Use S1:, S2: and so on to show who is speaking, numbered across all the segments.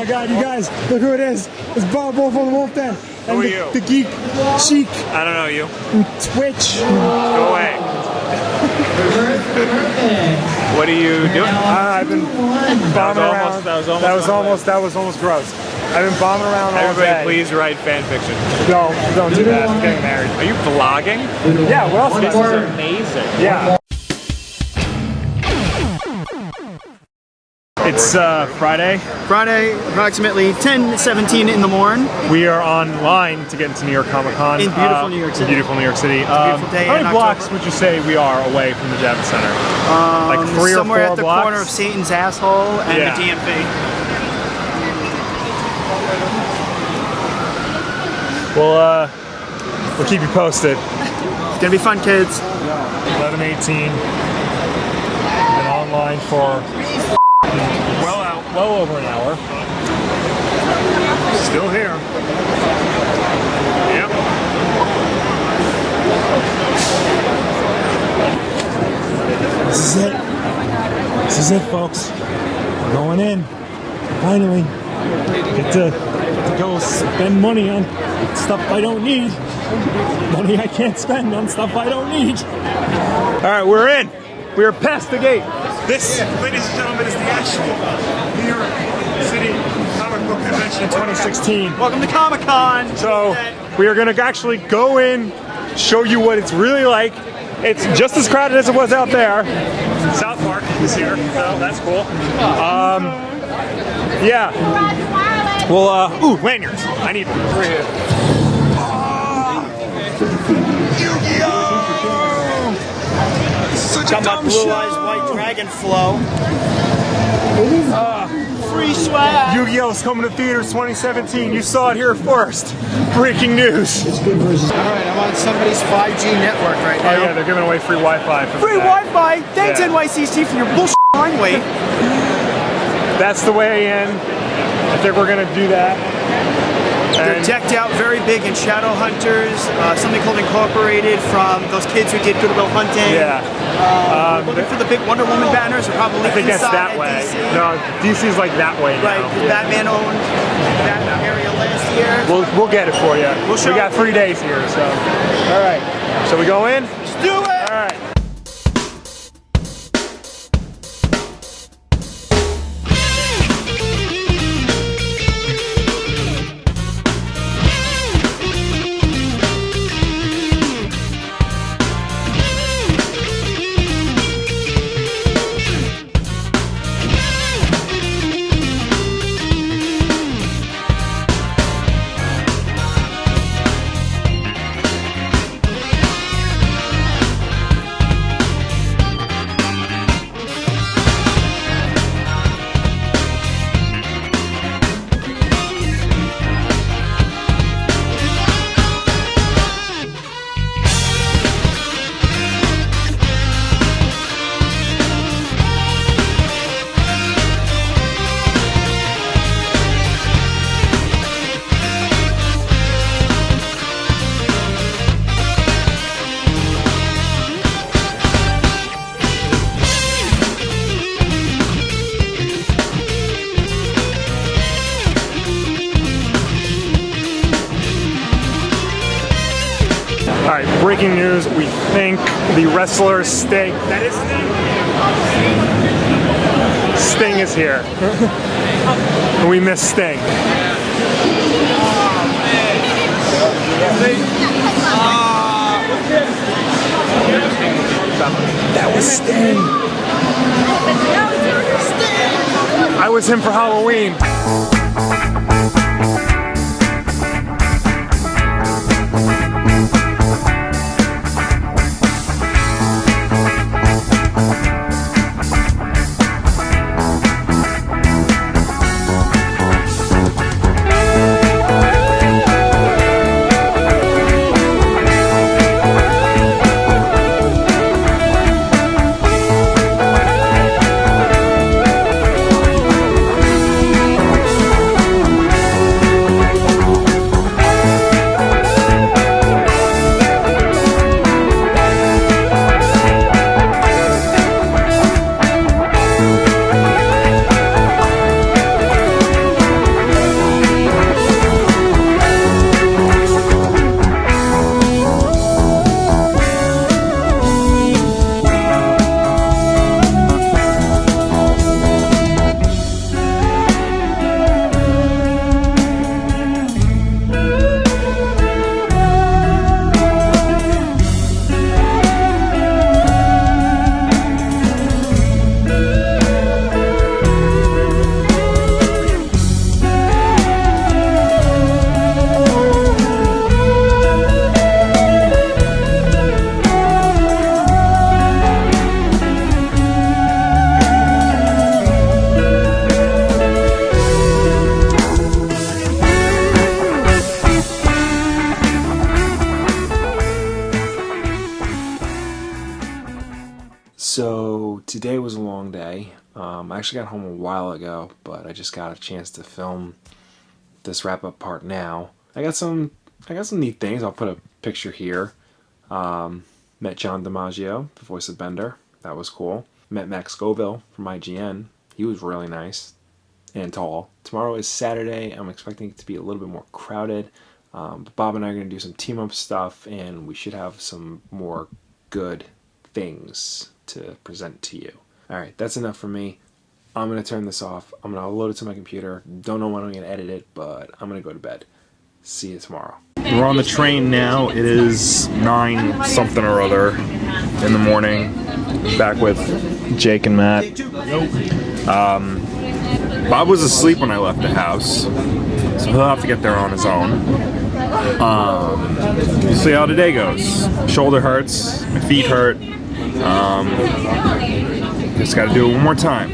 S1: God, you guys, look who it is. It's Bob Wulff on the Wulff Den.
S2: Who are you?
S1: The geek chic.
S2: I don't know you.
S1: Twitch.
S2: Go away. What are you doing?
S1: I've been bombing around.
S2: That was almost gross.
S1: I've been bombing around all
S2: Everybody,
S1: day.
S2: please write fan fiction.
S1: Don't do that. I'm getting married.
S2: Are you vlogging?
S1: Yeah, what else?
S2: This is amazing.
S1: Yeah.
S2: It's Friday.
S3: Friday, approximately 10:17 in the morning.
S2: We are online to get into New York Comic Con.
S3: In beautiful New York City.
S2: Beautiful New York City.
S3: Beautiful day
S2: how
S3: in
S2: many blocks
S3: October.
S2: would you say we are away from the Javits Center? Like 3 or 4
S3: somewhere at the
S2: blocks?
S3: corner of Satan's asshole and
S2: Yeah.
S3: the DMV.
S2: We'll keep you posted.
S3: It's gonna be fun, kids.
S2: 11:18. We've been online for well over an hour. Still here. Yep.
S1: This is it. This is it, folks. We're going in. Finally. Get to go spend money on stuff I don't need. Money I can't spend on stuff I don't need.
S2: All right, we're in. We are past the gate.
S1: This, ladies and gentlemen, is the actual New York City Comic Book Convention in 2016.
S3: Welcome to Comic-Con.
S2: So we are going to actually go in, show you what it's really like. It's just as crowded as it was out there. South Park is here, so that's cool. Yeah. Well, ooh, lanyards. I need them. Over here.
S3: Got my blue eyes white dragon flow. Free swag.
S2: Yu-Gi-Oh! Is coming to theaters 2017. You saw it here first. Breaking news.
S3: Alright, I'm on somebody's 5G network right now.
S2: Oh yeah, they're giving away free Wi-Fi. For
S3: Free
S2: the day.
S3: Wi-Fi. Thanks
S2: Yeah.
S3: NYCC for your bullshit line wait.
S2: That's the way in. I think we're gonna do that.
S3: They're decked out very big in Shadow Hunters, something called Incorporated from those kids who did Good Will Hunting.
S2: Yeah.
S3: Looking for the big Wonder Woman banners are probably
S2: I think that's
S3: inside
S2: that
S3: at
S2: way.
S3: DC.
S2: No, DC's like that way now.
S3: Right, Batman owned that area last year.
S2: We'll get it for you.
S3: We'll show
S2: We got
S3: it.
S2: 3 days here, so. All right. So we go in?
S3: Let's do it!
S2: All right. All right, breaking news. We think the wrestler Sting, that is Sting? Sting is here. And we miss Sting. That was Sting. I was him for Halloween.
S4: Today was a long day. I actually got home a while ago, but I just got a chance to film this wrap-up part now. I got some neat things. I'll put a picture here. Met John DiMaggio, the voice of Bender. That was cool. Met Max Scoville from IGN. He was really nice and tall. Tomorrow is Saturday. I'm expecting it to be a little bit more crowded. But Bob and I are going to do some team-up stuff, and we should have some more good things to present to you. Alright, that's enough for me. I'm going to turn this off. I'm going to upload it to my computer. Don't know when I'm going to edit it, but I'm going to go to bed. See you tomorrow.
S2: We're on the train now. It is 9 something or other in the morning. Back with Jake and Matt. Bob was asleep when I left the house, so he'll have to get there on his own. We'll see how today goes. Shoulder hurts, my feet hurt. Just gotta do it one more time.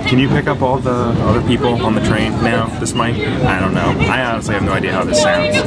S2: Can you pick up all the other people on the train now? This mic? I don't know. I honestly have no idea how this sounds.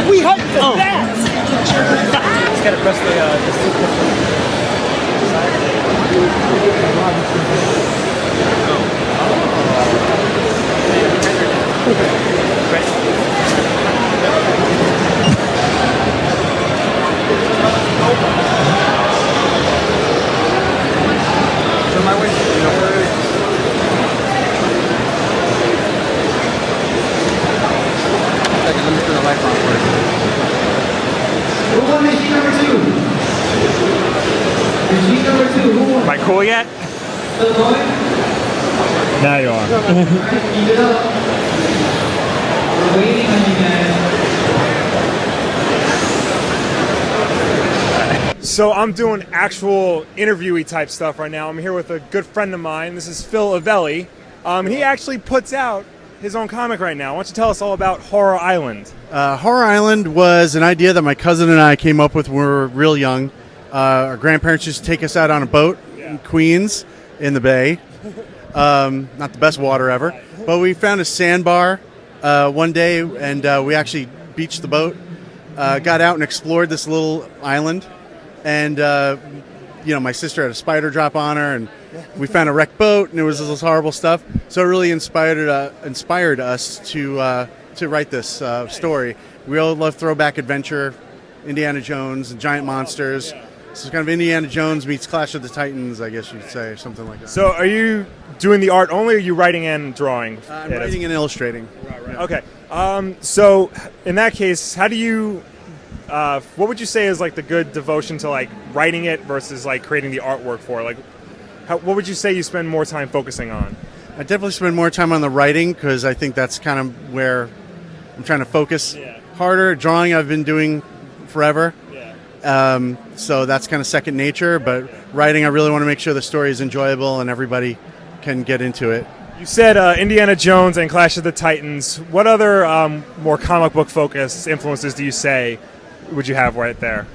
S3: We hunt the bats! Just gotta press So my way, let me turn the light on first. Who won machine number 2? Machine number 2, who won?
S2: Am I cool yet? Now you are.
S3: Keep it up. We're waiting on you guys.
S2: So I'm doing actual interviewee type stuff right now. I'm here with a good friend of mine. This is Phil Avelli. He actually puts out his own comic right now. Why don't you tell us all about Horror Island?
S5: Horror Island was an idea that my cousin and I came up with when we were real young. Our grandparents used to take us out on a boat in Queens in the bay. Not the best water ever. But we found a sandbar one day, and we actually beached the boat, got out and explored this little island. And, my sister had a spider drop on her, and we found a wrecked boat, and it was this horrible stuff. So it really inspired us to write this story. We all love throwback adventure, Indiana Jones and giant monsters. So it's kind of Indiana Jones meets Clash of the Titans, I guess you'd say, or something like that.
S2: So are you doing the art only, or are you writing and drawing?
S5: I'm writing and illustrating.
S2: Right. Okay. So in that case, how do you... what would you say is like the good devotion to like writing it versus like creating the artwork for? Like, what would you say you spend more time focusing on?
S5: I definitely spend more time on the writing because I think that's kind of where I'm trying to focus harder. Drawing I've been doing forever. So that's kind of second nature. But writing, I really want to make sure the story is enjoyable and everybody can get into it.
S2: You said Indiana Jones and Clash of the Titans. What other more comic book focused influences do you say would you have right there?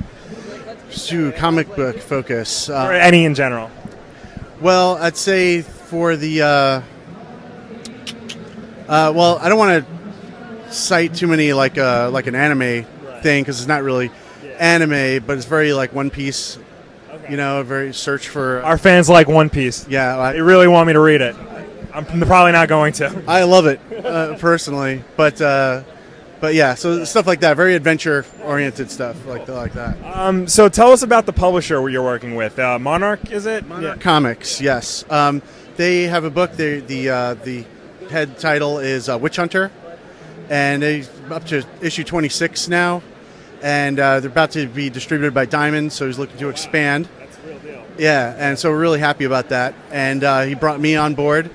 S5: To comic book focus.
S2: Or any in general?
S5: Well, I'd say for the well, I don't want to cite too many like an anime thing because it's not really anime, but it's very like One Piece. You know, very search for.
S2: Our fans like One Piece.
S5: Yeah,
S2: they really want me to read it. I'm probably not going to.
S5: I love it personally, but yeah, so stuff like that, very adventure-oriented stuff like that.
S2: So tell us about the publisher you're working with. Monarch, is it?
S5: Monarch Comics, yes. They have a book. The head title is Witch Hunter, and they're up to issue 26 now, and they're about to be distributed by Diamond, so he's looking to expand.
S2: That's a real deal.
S5: Yeah, and so we're really happy about that. And he brought me on board,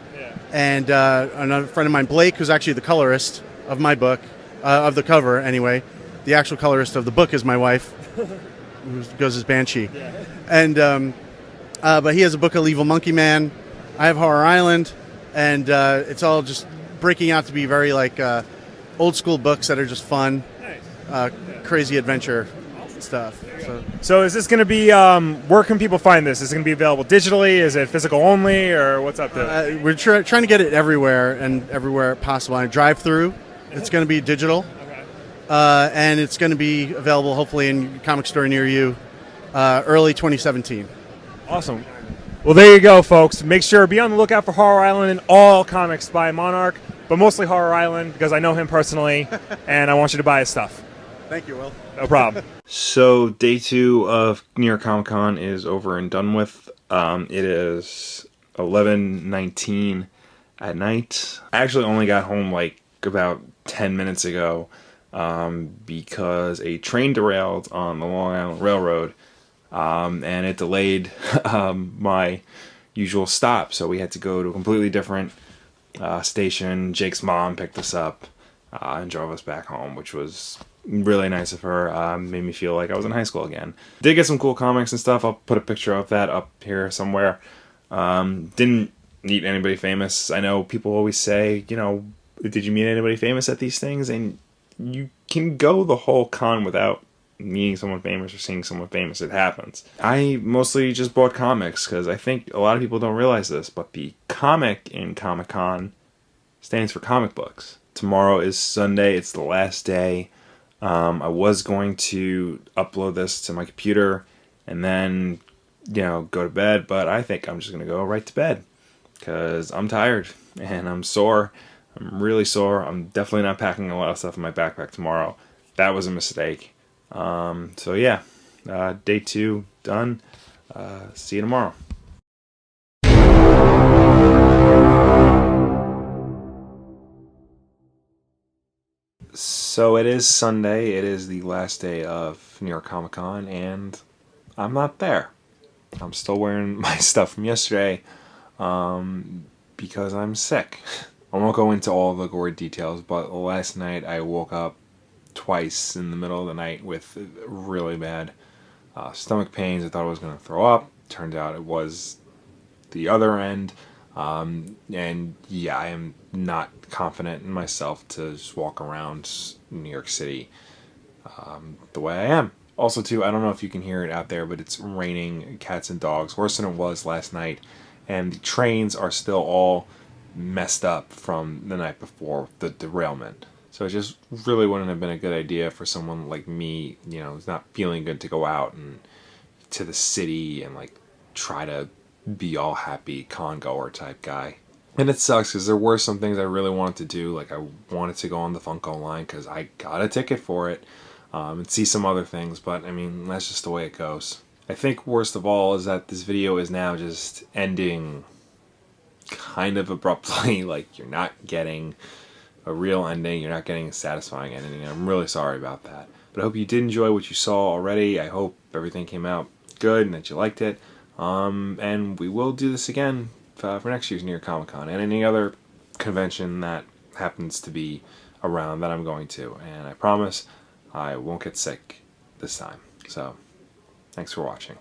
S5: and another friend of mine, Blake, who's actually the colorist of my book. Of the cover, anyway. The actual colorist of the book is my wife, who goes as Banshee. Yeah. And but he has a book of Evil Monkey Man. I have Horror Island, and it's all just breaking out to be very like old school books that are just fun, crazy adventure stuff.
S2: So is this going to be? Where can people find this? Is it going to be available digitally? Is it physical only, or what's up there?
S5: We're trying to get it everywhere and everywhere possible. On drive through. It's going to be digital, and it's going to be available hopefully in a comic store near you early 2017.
S2: Awesome. Well, there you go, folks. Make sure be on the lookout for Horror Island and all comics by Monarch, but mostly Horror Island because I know him personally, and I want you to buy his stuff.
S5: Thank you, Will.
S2: No problem.
S4: So day 2 of New York Comic Con is over and done with. It is 11:19 at night. I actually only got home like about 10 minutes ago because a train derailed on the Long Island Railroad and it delayed my usual stop, so we had to go to a completely different station. Jake's mom picked us up and drove us back home, which was really nice of her. Made me feel like I was in high school again. Did get some cool comics and stuff. I'll put a picture of that up here somewhere. Didn't meet anybody famous. I know people always say, you know, did you meet anybody famous at these things? And you can go the whole con without meeting someone famous or seeing someone famous. It happens. I mostly just bought comics because I think a lot of people don't realize this, but the comic in Comic-Con stands for comic books. Tomorrow is Sunday. It's the last day. I was going to upload this to my computer and then, you know, go to bed, but I think I'm just going to go right to bed because I'm tired and I'm sore. I'm really sore. I'm definitely not packing a lot of stuff in my backpack tomorrow. That was a mistake. So yeah, day 2 done. See you tomorrow. So it is Sunday. It is the last day of New York Comic Con, and I'm not there. I'm still wearing my stuff from yesterday because I'm sick. I won't go into all the gory details, but last night I woke up twice in the middle of the night with really bad stomach pains. I thought I was going to throw up. Turned out it was the other end. And yeah, I am not confident in myself to just walk around New York City the way I am. Also, too, I don't know if you can hear it out there, but it's raining cats and dogs, worse than it was last night. And the trains are still all messed up from the night before the derailment. So it just really wouldn't have been a good idea for someone like me, you know, who's not feeling good to go out and to the city and like try to be all happy con goer type guy. And it sucks because there were some things I really wanted to do. Like I wanted to go on the Funko line because I got a ticket for it and see some other things. But I mean, that's just the way it goes. I think worst of all is that this video is now just ending kind of abruptly. Like you're not getting a real ending. You're not getting a satisfying ending. And I'm really sorry about that. But I hope you did enjoy what you saw already. I hope everything came out good and that you liked it. And we will do this again for next year's New York Comic Con and any other convention that happens to be around that I'm going to. And I promise I won't get sick this time. So Thanks for watching.